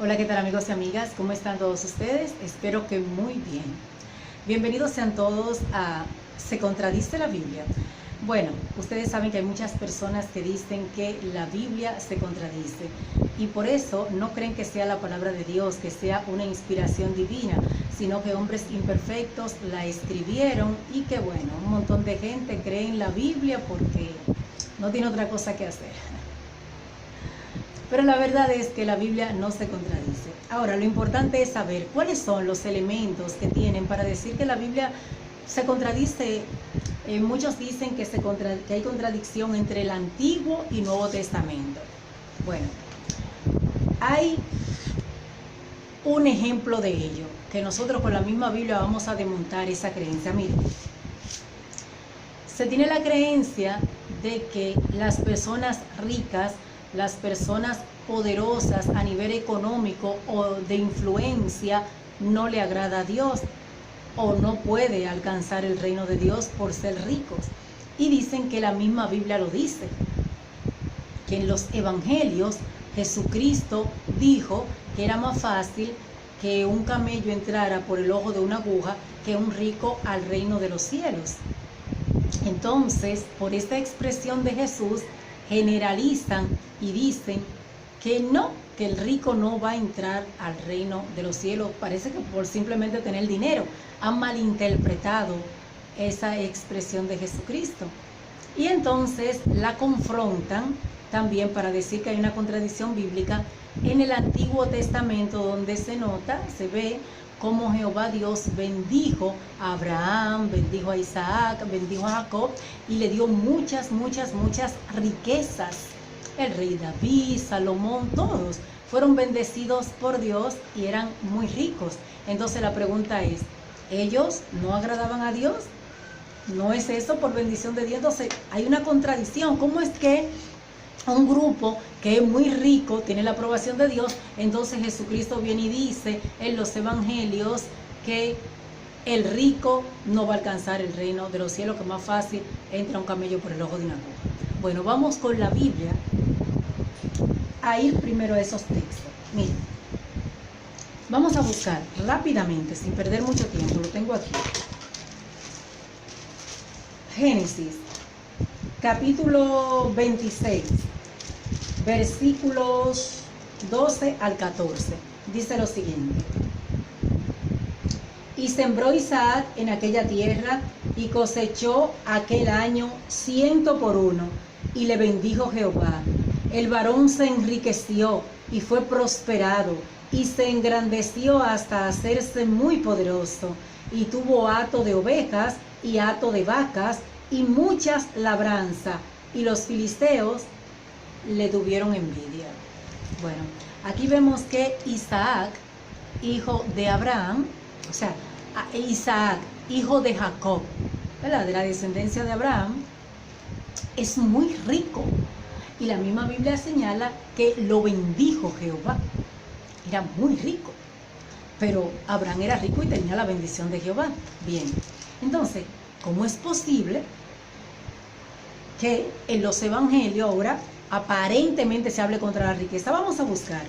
Hola, ¿qué tal amigos y amigas? ¿Cómo están todos ustedes? Espero que muy bien. Bienvenidos sean todos a ¿Se contradice la Biblia? Bueno, ustedes saben que hay muchas personas que dicen que la Biblia se contradice y por eso no creen que sea la palabra de Dios, que sea una inspiración divina, sino que hombres imperfectos la escribieron y que bueno, un montón de gente cree en la Biblia porque no tiene otra cosa que hacer. Pero la verdad es que la Biblia no se contradice. Ahora, lo importante es saber cuáles son los elementos que tienen para decir que la Biblia se contradice. Muchos dicen que hay contradicción entre el Antiguo y Nuevo Testamento. Bueno, hay un ejemplo de ello, que nosotros con la misma Biblia vamos a desmontar esa creencia. Miren, se tiene la creencia de que las personas ricas, las personas poderosas a nivel económico o de influencia no le agrada a Dios o no puede alcanzar el reino de Dios por ser ricos. Y dicen que la misma Biblia lo dice, que en los evangelios Jesucristo dijo que era más fácil que un camello entrara por el ojo de una aguja que un rico al reino de los cielos. Entonces, por esta expresión de Jesús, generalizan y dicen que no, que el rico no va a entrar al reino de los cielos. Parece que por simplemente tener dinero han malinterpretado esa expresión de Jesucristo. Y entonces la confrontan también para decir que hay una contradicción bíblica en el Antiguo Testamento, donde se nota, se ve cómo Jehová Dios bendijo a Abraham, bendijo a Isaac, bendijo a Jacob y le dio muchas riquezas. El rey David, Salomón, todos fueron bendecidos por Dios y eran muy ricos. Entonces la pregunta es, ¿ellos no agradaban a Dios? ¿No es eso por bendición de Dios? Entonces hay una contradicción. ¿Cómo es que un grupo que es muy rico tiene la aprobación de Dios? Entonces Jesucristo viene y dice en los evangelios que el rico no va a alcanzar el reino de los cielos, que más fácil entra un camello por el ojo de una aguja. Bueno, vamos con la Biblia a ir primero a esos textos. Miren, vamos a buscar rápidamente, sin perder mucho tiempo, lo tengo aquí. Génesis, capítulo 26. Versículos 12 al 14, dice lo siguiente: y sembró Isaac en aquella tierra y cosechó aquel año 100 por 1, y le bendijo Jehová. El varón se enriqueció y fue prosperado, y se engrandeció hasta hacerse muy poderoso, y tuvo hato de ovejas y hato de vacas y muchas labranzas, y los filisteos le tuvieron envidia. Bueno, aquí vemos que Isaac, hijo de Abraham, o sea, Isaac, hijo de Jacob, ¿verdad?, de la descendencia de Abraham, es muy rico. Y la misma Biblia señala que lo bendijo Jehová. Era muy rico. Pero Abraham era rico y tenía la bendición de Jehová. Bien, entonces, ¿cómo es posible que en los evangelios ahora aparentemente se hable contra la riqueza? Vamos a buscar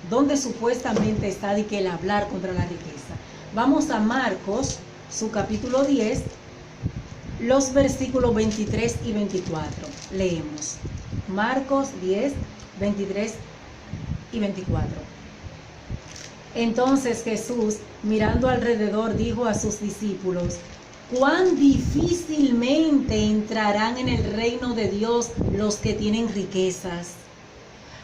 dónde supuestamente está de que el hablar contra la riqueza. Vamos a Marcos, su capítulo 10, los versículos 23 y 24. Leemos. Marcos 10, 23 y 24. Entonces Jesús, mirando alrededor, dijo a sus discípulos: cuán difícilmente entrarán en el reino de Dios los que tienen riquezas.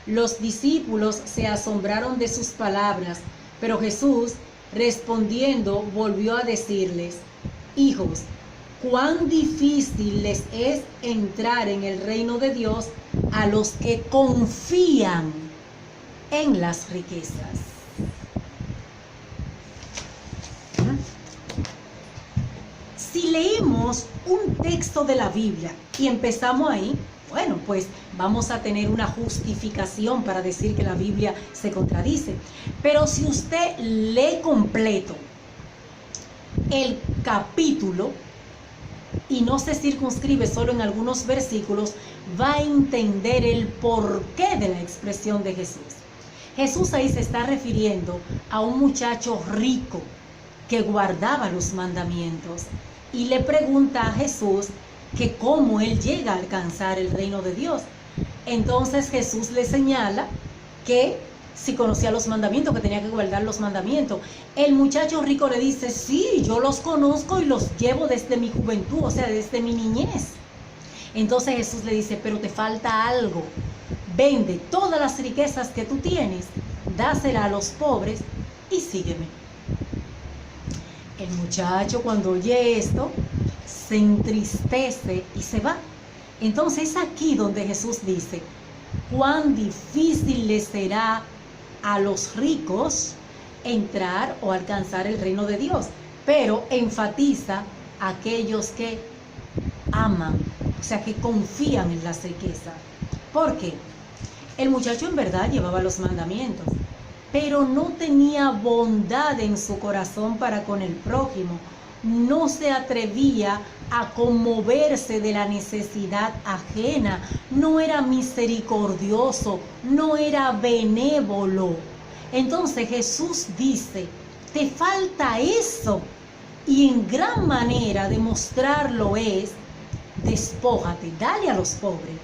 Los discípulos se asombraron de sus palabras, pero Jesús, respondiendo, volvió a decirles: hijos, cuán difícil les es entrar en el reino de Dios a los que confían en las riquezas. Si leemos un texto de la Biblia y empezamos ahí, bueno, pues vamos a tener una justificación para decir que la Biblia se contradice. Pero si usted lee completo el capítulo y no se circunscribe solo en algunos versículos, va a entender el porqué de la expresión de Jesús. Jesús ahí se está refiriendo a un muchacho rico que guardaba los mandamientos y le pregunta a Jesús que cómo él llega a alcanzar el reino de Dios. Entonces Jesús le señala que si conocía los mandamientos, que tenía que guardar los mandamientos. El muchacho rico le dice, sí, yo los conozco y los llevo desde mi juventud, o sea, desde mi niñez. Entonces Jesús le dice, pero te falta algo. Vende todas las riquezas que tú tienes, dásela a los pobres y sígueme. El muchacho, cuando oye esto, se entristece y se va. Entonces es aquí donde Jesús dice, cuán difícil les será a los ricos entrar o alcanzar el reino de Dios, pero enfatiza a aquellos que aman, o sea, que confían en las riquezas. ¿Por qué? El muchacho en verdad llevaba los mandamientos, pero no tenía bondad en su corazón para con el prójimo. No se atrevía a conmoverse de la necesidad ajena, no era misericordioso, no era benévolo. Entonces Jesús dice, te falta eso, y en gran manera de mostrarlo es, despójate, dale a los pobres,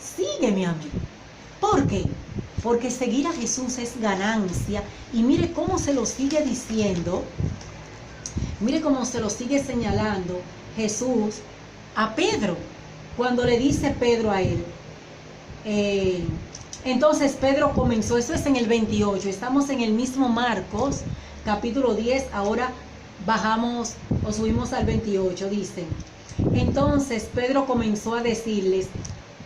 sígueme a mí. ¿Por qué? Porque seguir a Jesús es ganancia, y mire cómo se lo sigue diciendo. Mire cómo se lo sigue señalando Jesús a Pedro, cuando le dice Pedro a él. Entonces Pedro comenzó, eso es en el 28, estamos en el mismo Marcos, capítulo 10, ahora bajamos o subimos al 28, dice. Entonces Pedro comenzó a decirles,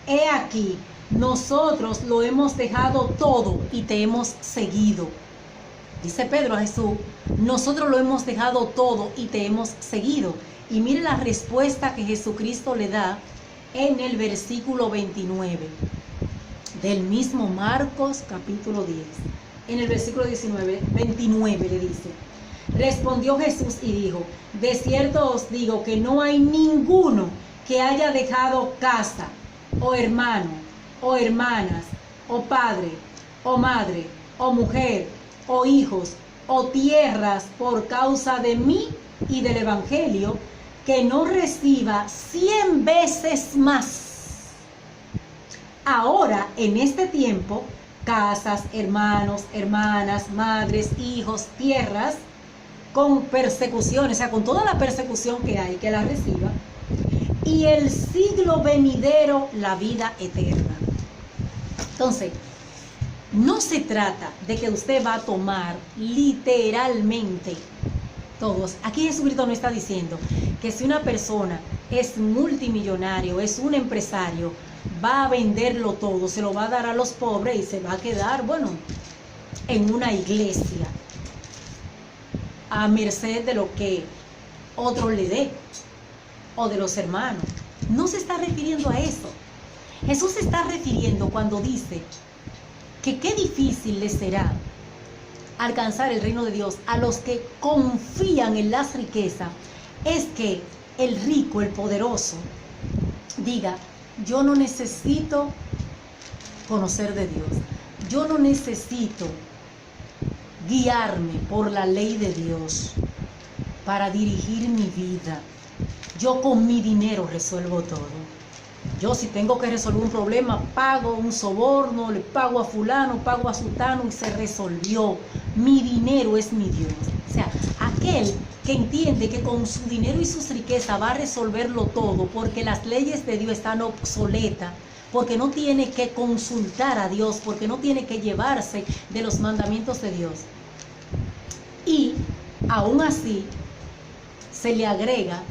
he aquí, nosotros lo hemos dejado todo y te hemos seguido. Dice Pedro a Jesús, nosotros lo hemos dejado todo y te hemos seguido. Y mire la respuesta que Jesucristo le da en el versículo 29 del mismo Marcos capítulo 10. En el versículo 29 le dice, respondió Jesús y dijo, de cierto os digo que no hay ninguno que haya dejado casa, o hermano, o hermanas, o padre, o madre, o mujer, o hijos, o tierras por causa de mí y del Evangelio, que no reciba 100 veces más. Ahora, en este tiempo, casas, hermanos, hermanas, madres, hijos, tierras, con persecución, o sea, con toda la persecución que hay, que la reciba, y el siglo venidero, la vida eterna. Entonces, no se trata de que usted va a tomar literalmente todos. Aquí Jesucristo no está diciendo que si una persona es multimillonario, es un empresario, va a venderlo todo, se lo va a dar a los pobres y se va a quedar, bueno, en una iglesia, a merced de lo que otro le dé, o de los hermanos. No se está refiriendo a eso. Jesús se está refiriendo cuando dice que qué difícil les será alcanzar el reino de Dios a los que confían en las riquezas, es que el rico, el poderoso, diga, yo no necesito conocer de Dios, yo no necesito guiarme por la ley de Dios para dirigir mi vida, yo con mi dinero resuelvo todo. Yo si tengo que resolver un problema, pago un soborno, le pago a fulano, pago a sutano y se resolvió. Mi dinero es mi Dios. O sea, aquel que entiende que con su dinero y sus riquezas va a resolverlo todo porque las leyes de Dios están obsoletas, porque no tiene que consultar a Dios, porque no tiene que llevarse de los mandamientos de Dios. Y aún así se le agrega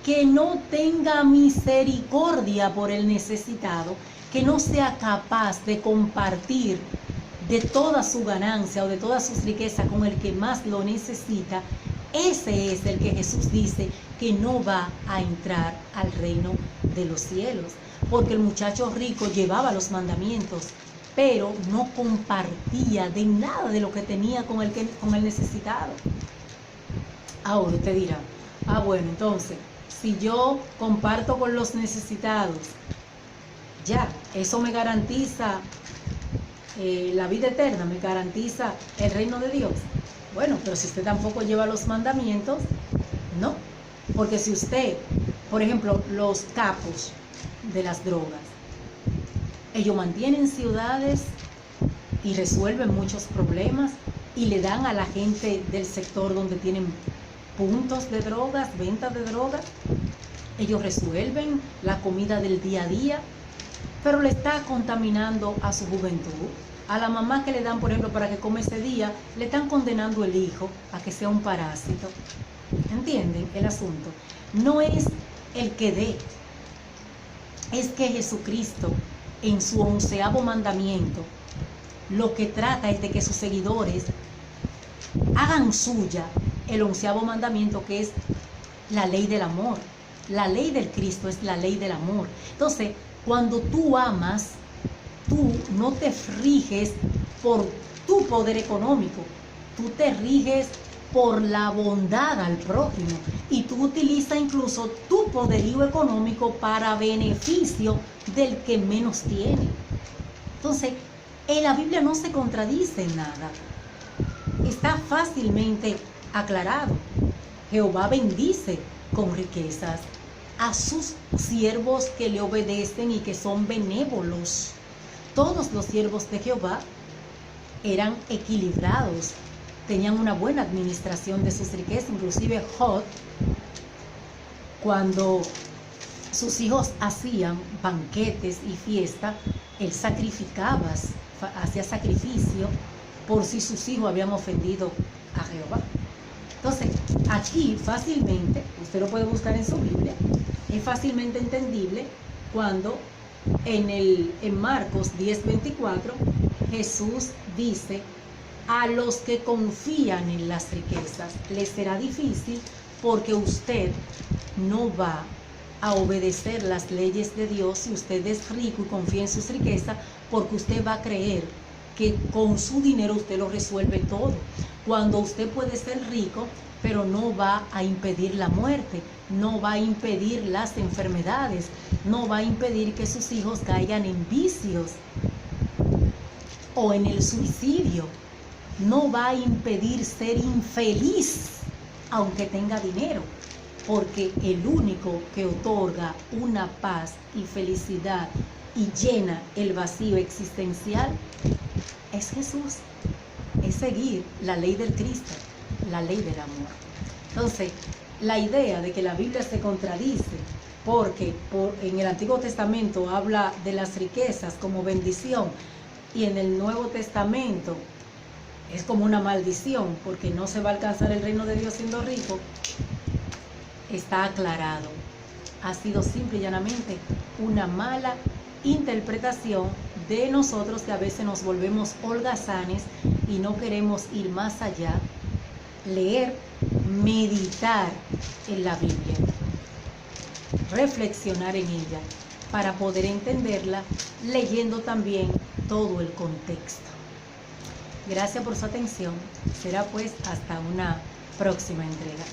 que no tenga misericordia por el necesitado, que no sea capaz de compartir de toda su ganancia o de todas sus riquezas con el que más lo necesita. Ese es el que Jesús dice que no va a entrar al reino de los cielos, porque el muchacho rico llevaba los mandamientos, pero no compartía de nada de lo que tenía con el necesitado. Ahora usted dirá, bueno, entonces, si yo comparto con los necesitados, ya, eso me garantiza la vida eterna, me garantiza el reino de Dios. Bueno, pero si usted tampoco lleva los mandamientos, no. Porque si usted, por ejemplo, los capos de las drogas, ellos mantienen ciudades y resuelven muchos problemas y le dan a la gente del sector donde tienen puntos de drogas, ventas de drogas, ellos resuelven la comida del día a día, pero le está contaminando a su juventud. A la mamá que le dan, por ejemplo, para que come ese día, le están condenando el hijo a que sea un parásito. ¿Entienden el asunto? No es el que dé, es que Jesucristo en su 11º mandamiento lo que trata es de que sus seguidores hagan suya el 11º mandamiento, que es la ley del amor. La ley del Cristo es la ley del amor. Entonces, cuando tú amas, tú no te riges por tu poder económico, tú te riges por la bondad al prójimo y tú utilizas incluso tu poderío económico para beneficio del que menos tiene. Entonces, en la Biblia no se contradice en nada, está fácilmente aclarado. Jehová bendice con riquezas a sus siervos que le obedecen y que son benévolos. Todos los siervos de Jehová eran equilibrados, tenían una buena administración de sus riquezas. Inclusive Job, cuando sus hijos hacían banquetes y fiesta, él sacrificaba, hacía sacrificio por si sus hijos habían ofendido a Jehová. Entonces, aquí fácilmente, usted lo puede buscar en su Biblia, es fácilmente entendible cuando en Marcos 10:24 Jesús dice: a los que confían en las riquezas les será difícil, porque usted no va a obedecer las leyes de Dios si usted es rico y confía en sus riquezas, porque usted va a creer que con su dinero usted lo resuelve todo, cuando usted puede ser rico, pero no va a impedir la muerte, no va a impedir las enfermedades, no va a impedir que sus hijos caigan en vicios o en el suicidio, no va a impedir ser infeliz aunque tenga dinero, porque el único que otorga una paz y felicidad y llena el vacío existencial es Jesús, es seguir la ley del Cristo, la ley del amor. Entonces, la idea de que la Biblia se contradice porque en el Antiguo Testamento habla de las riquezas como bendición y en el Nuevo Testamento es como una maldición porque no se va a alcanzar el reino de Dios siendo rico, está aclarado. Ha sido simple y llanamente una mala interpretación de nosotros, que a veces nos volvemos holgazanes y no queremos ir más allá, leer, meditar en la Biblia, reflexionar en ella para poder entenderla, leyendo también todo el contexto. Gracias por su atención. Será pues hasta una próxima entrega.